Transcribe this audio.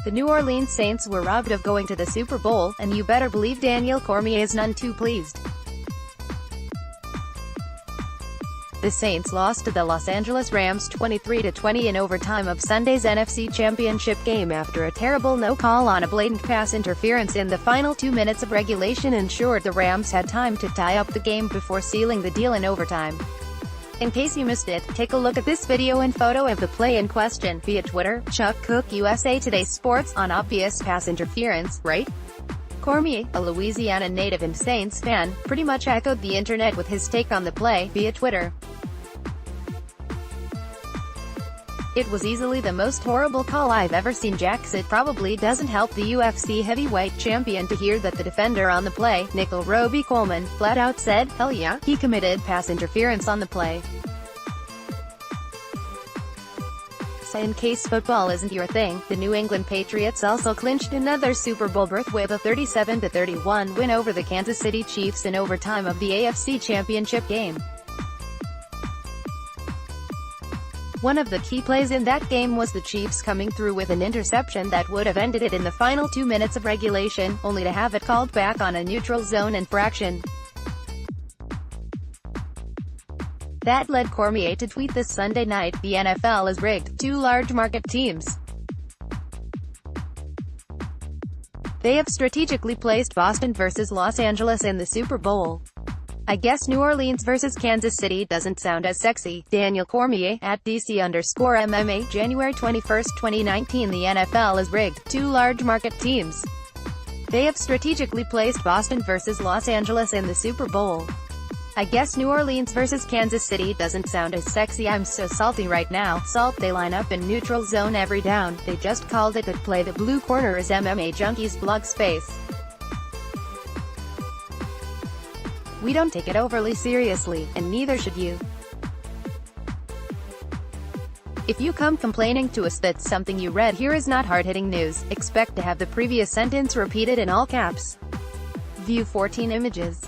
The New Orleans Saints were robbed of going to the Super Bowl, and you better believe Daniel Cormier is none too pleased. The Saints lost to the Los Angeles Rams 23-20 in overtime of Sunday's NFC Championship game after a terrible no-call on a blatant pass interference in the final 2 minutes of regulation ensured the Rams had time to tie up the game before sealing the deal in overtime. In case you missed it, take a look at this video and photo of the play in question via Twitter. Chuck Cook USA Today Sports on obvious pass interference, right? Cormier, a Louisiana native and Saints fan, pretty much echoed the internet with his take on the play via Twitter. It was easily the most horrible call I've ever seen. Jax. It probably doesn't help the UFC heavyweight champion to hear that the defender on the play, Nickel Roby Coleman, flat out said, "Hell yeah, he committed pass interference on the play." So in case football isn't your thing, the New England Patriots also clinched another Super Bowl berth with a 37-31 win over the Kansas City Chiefs in overtime of the AFC Championship game. One of the key plays in that game was the Chiefs coming through with an interception that would have ended it in the final 2 minutes of regulation, only to have it called back on a neutral zone infraction. That led Cormier to tweet this Sunday night, "The NFL is rigged. Two large market teams. They have strategically placed Boston versus Los Angeles in the Super Bowl. I guess New Orleans versus Kansas City doesn't sound as sexy." Daniel Cormier, at DC_MMA, January 21, 2019. The NFL is rigged. Two large market teams. They have strategically placed Boston versus Los Angeles in the Super Bowl. I guess New Orleans versus Kansas City doesn't sound as sexy. I'm so salty right now. Salt. They line up in neutral zone every down. They just called it that play. The blue corner is MMA Junkies blog space. We don't take it overly seriously, and neither should you. If you come complaining to us that something you read here is not hard-hitting news, expect to have the previous sentence repeated in all caps. View 14 images.